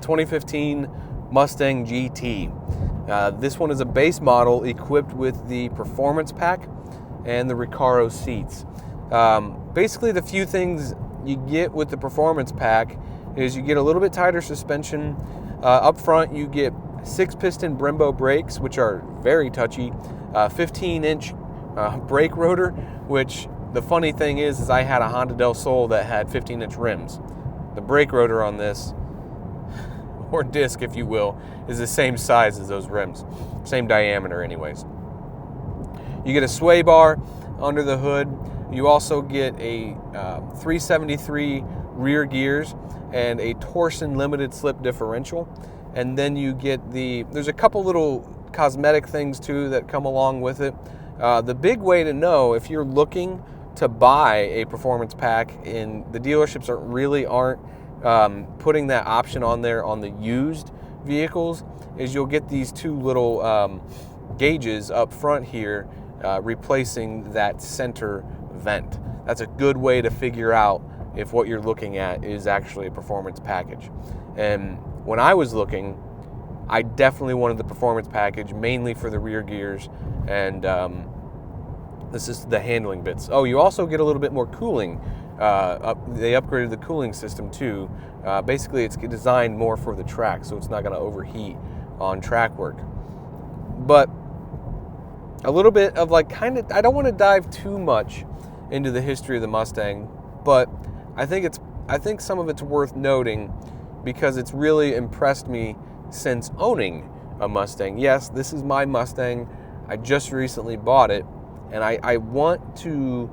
2015 Mustang GT. This one is a base model equipped with the Performance Pack and the Recaro seats. Basically, the few things you get with the Performance Pack is you get a little bit tighter suspension. Up front, you get 6-piston Brembo brakes, which are very touchy. 15-inch brake rotor, which the funny thing is I had a Honda Del Sol that had 15-inch rims. The brake rotor on this, or disc if you will, is the same size as those rims. Same diameter anyways. You get a sway bar under the hood. You also get a 373 rear gears and a Torsen limited slip differential. And then you get there's a couple little cosmetic things too that come along with it. The big way to know if you're looking to buy a performance pack, and the dealerships aren't putting that option on there on the used vehicles, is you'll get these two little gauges up front here replacing that center vent. That's a good way to figure out if what you're looking at is actually a performance package. And when I was looking, I definitely wanted the performance package, mainly for the rear gears and this is the handling bits. Oh, you also get a little bit more cooling. They upgraded the cooling system too. Basically, it's designed more for the track, so it's not going to overheat on track work. But a little bit of I don't want to dive too much into the history of the Mustang, but I think some of it's worth noting because it's really impressed me since owning a Mustang. Yes, this is my Mustang. I just recently bought it, and I want to,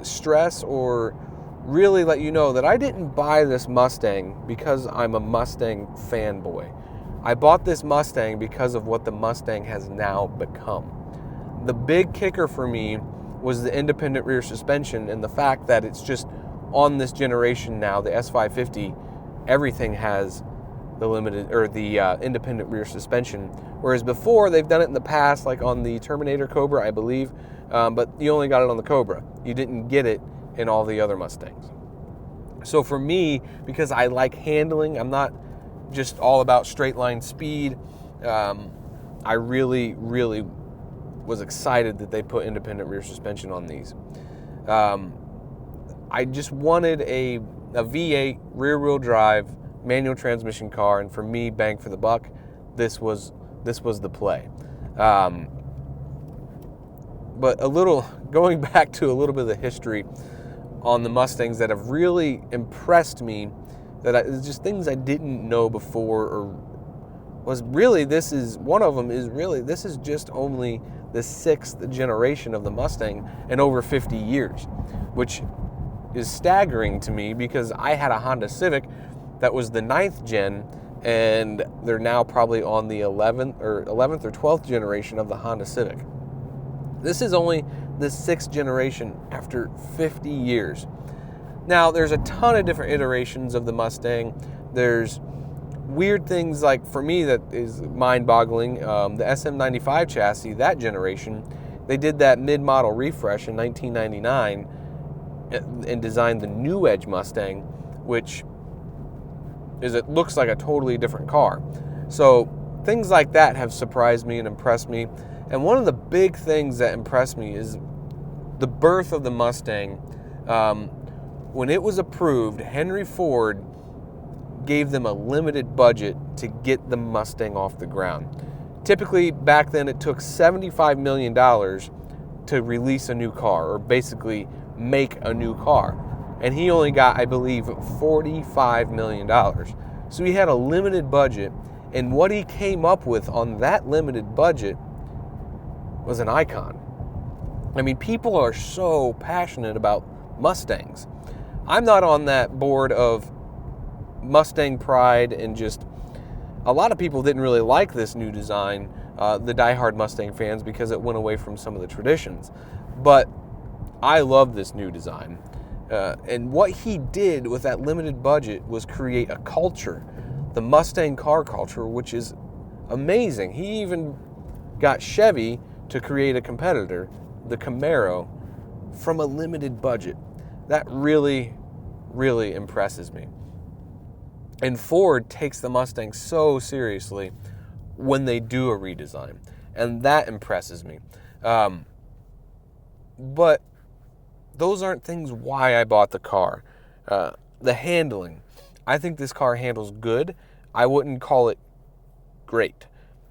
stress or really let you know that I didn't buy this Mustang because I'm a Mustang fanboy. I bought this Mustang because of what the Mustang has now become. The big kicker for me was the independent rear suspension and the fact that it's just on this generation now, the S550, everything has the independent rear suspension, whereas before they've done it in the past, like on the Terminator Cobra, I believe, but you only got it on the Cobra. You didn't get it in all the other Mustangs. So for me, because I like handling, I'm not just all about straight line speed, I really, really was excited that they put independent rear suspension on these. I just wanted a V8 rear wheel drive manual transmission car, and for me, bang for the buck, this was the play. But going back to a little bit of the history on the Mustangs that have really impressed me, it's just things I didn't know before, or was really, this is just only the 6th generation of the Mustang in over 50 years, which is staggering to me because I had a Honda Civic that was the 9th gen, and they're now probably on the 11th or 12th generation of the Honda Civic. This is only the 6th generation after 50 years. Now, there's a ton of different iterations of the Mustang. There's weird things, like for me that is mind-boggling. The SM95 chassis, that generation, they did that mid-model refresh in 1999 and designed the New Edge Mustang, which it looks like a totally different car. So things like that have surprised me and impressed me. And one of the big things that impressed me is the birth of the Mustang. When it was approved, Henry Ford gave them a limited budget to get the Mustang off the ground. Typically, back then, it took $75 million to release a new car, or basically make a new car. And he only got, I believe, $45 million. So he had a limited budget, and what he came up with on that limited budget was an icon. I mean, people are so passionate about Mustangs. I'm not on that board of Mustang pride, and just a lot of people didn't really like this new design, the diehard Mustang fans, because it went away from some of the traditions. But I love this new design. And what he did with that limited budget was create a culture, the Mustang car culture, which is amazing. He even got Chevy to create a competitor, the Camaro, from a limited budget. That really, really impresses me. And Ford takes the Mustang so seriously when they do a redesign, and that impresses me. But those aren't things why I bought the car. The handling. I think this car handles good. I wouldn't call it great.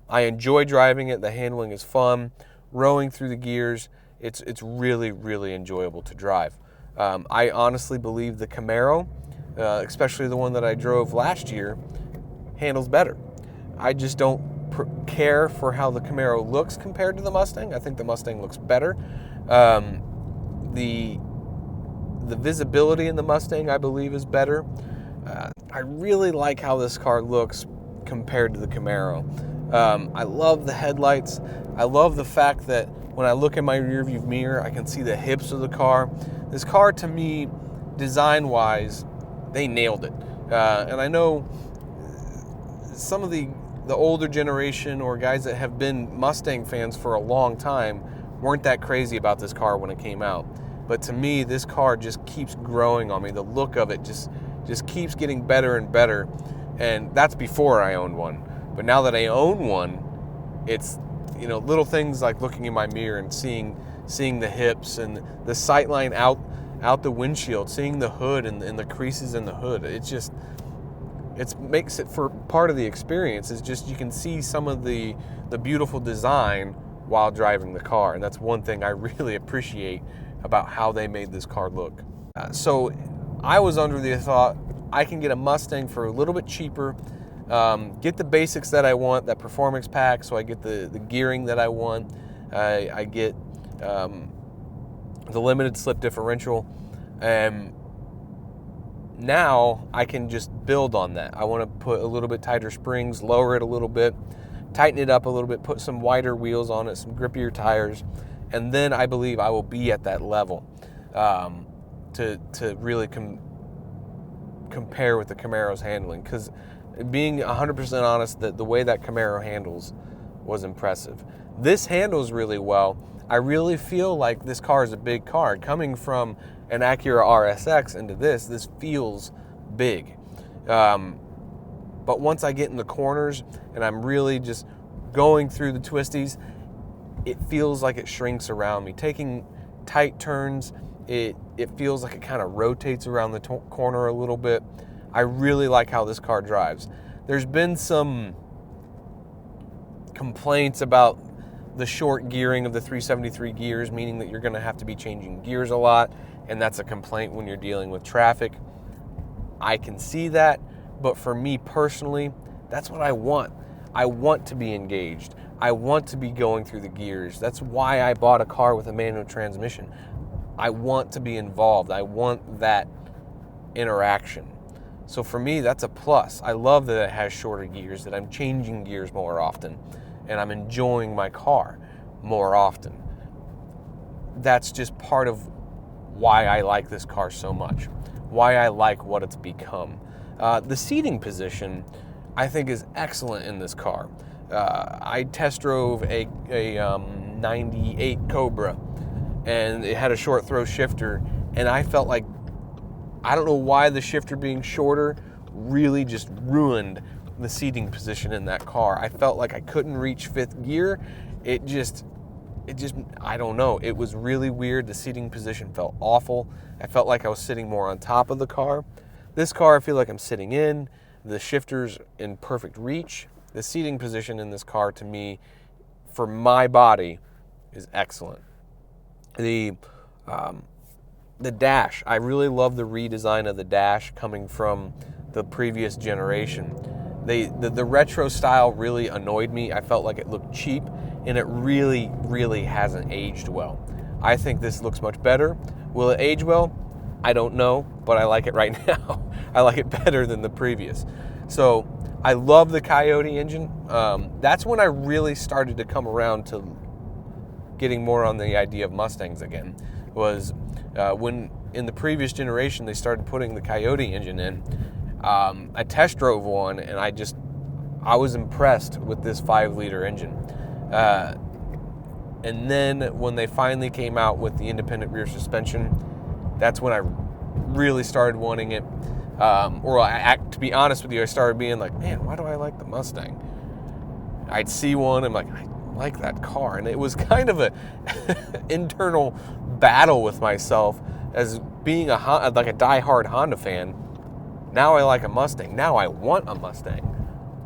I enjoy driving it. The handling is fun. Rowing through the gears, it's really, really enjoyable to drive. I honestly believe the Camaro, especially the one that I drove last year, handles better. I just don't care for how the Camaro looks compared to the Mustang. I think the Mustang looks better. The visibility in the Mustang, I believe, is better. I really like how this car looks compared to the Camaro. I love the headlights. I love the fact that when I look in my rearview mirror, I can see the hips of the car. This car, to me, design-wise, they nailed it. And I know some of the older generation or guys that have been Mustang fans for a long time weren't that crazy about this car when it came out. But to me, this car just keeps growing on me. The look of it just keeps getting better and better. And that's before I owned one. But now that I own one, it's, little things like looking in my mirror and seeing the hips and the sight line out the windshield, seeing the hood and the creases in the hood. It makes it for part of the experience. It's just you can see some of the beautiful design while driving the car. And that's one thing I really appreciate about how they made this car look. So I was under the thought I can get a Mustang for a little bit cheaper, get the basics that I want, that performance pack, so I get the gearing that I want, I get the limited slip differential, and now I can just build on that. I want to put a little bit tighter springs, lower it a little bit, tighten it up a little bit, put some wider wheels on it, some grippier tires, and then I believe I will be at that level to really compare with the Camaro's handling. Because being 100% honest, the way that Camaro handles was impressive. This handles really well. I really feel like this car is a big car. Coming from an Acura RSX into this feels big. But once I get in the corners and I'm really just going through the twisties, it feels like it shrinks around me. Taking tight turns, it feels like it kind of rotates around the corner a little bit. I really like how this car drives. There's been some complaints about the short gearing of the 373 gears, meaning that you're going to have to be changing gears a lot, and that's a complaint when you're dealing with traffic. I can see that, but for me personally, that's what I want. I want to be engaged. I want to be going through the gears. That's why I bought a car with a manual transmission. I want to be involved. I want that interaction. So for me, that's a plus. I love that it has shorter gears, that I'm changing gears more often, and I'm enjoying my car more often. That's just part of why I like this car so much, why I like what it's become. The seating position, I think, is excellent in this car. I test drove a 98 Cobra, and it had a short throw shifter, and I felt like, I don't know why the shifter being shorter really just ruined the seating position in that car. I felt like I couldn't reach fifth gear. It just, I don't know. It was really weird. The seating position felt awful. I felt like I was sitting more on top of the car. This car, I feel like I'm sitting in. The shifter's in perfect reach. The seating position in this car, to me, for my body, is excellent. The dash, I really love the redesign of the dash coming from the previous generation. The retro style really annoyed me. I felt like it looked cheap, and it really, really hasn't aged well. I think this looks much better. Will it age well? I don't know, but I like it right now. I like it better than the previous. So I love the Coyote engine. That's when I really started to come around to getting more on the idea of Mustangs again, was when in the previous generation they started putting the Coyote engine in. I test drove one, and I was impressed with this 5-liter engine. And then when they finally came out with the independent rear suspension, that's when I really started wanting it. To be honest with you, I started being like, man, why do I like the Mustang? I'd see one, I'm like, I like that car. And it was kind of a internal battle with myself as being like a diehard Honda fan. Now I like a Mustang. Now I want a Mustang.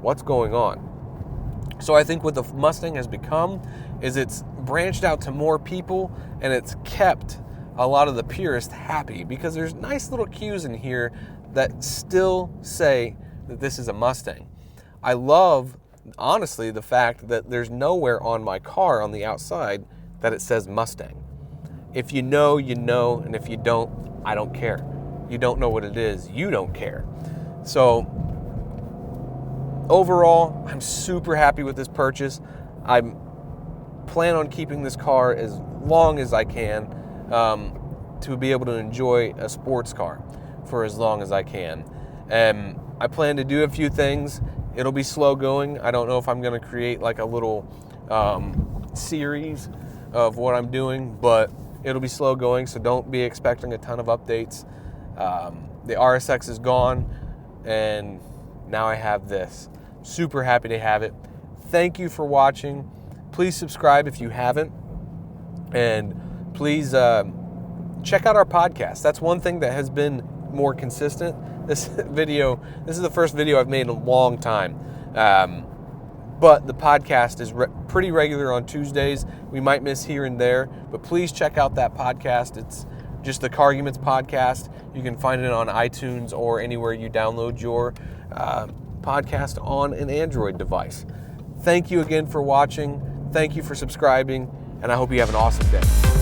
What's going on? So I think what the Mustang has become is it's branched out to more people, and it's kept a lot of the purists happy, because there's nice little cues in here that still say that this is a Mustang. I love, honestly, the fact that there's nowhere on my car on the outside that it says Mustang. If you know, you know, and if you don't, I don't care. You don't know what it is, you don't care. So overall, I'm super happy with this purchase. I plan on keeping this car as long as I can, to be able to enjoy a sports car for as long as I can. I plan to do a few things. It'll be slow going. I don't know if I'm going to create like a little series of what I'm doing, but it'll be slow going, so don't be expecting a ton of updates. The RSX is gone, and now I have this. Super happy to have it. Thank you for watching. Please subscribe if you haven't, and please check out our podcast. That's one thing that has been more consistent. This is the first video I've made in a long time, but the podcast is pretty regular on Tuesdays. We might miss here and there, but please check out that podcast. It's just the Carguments podcast. You can find it on iTunes or anywhere you download your podcast on an Android device. Thank you again for watching. Thank you for subscribing, and I hope you have an awesome day.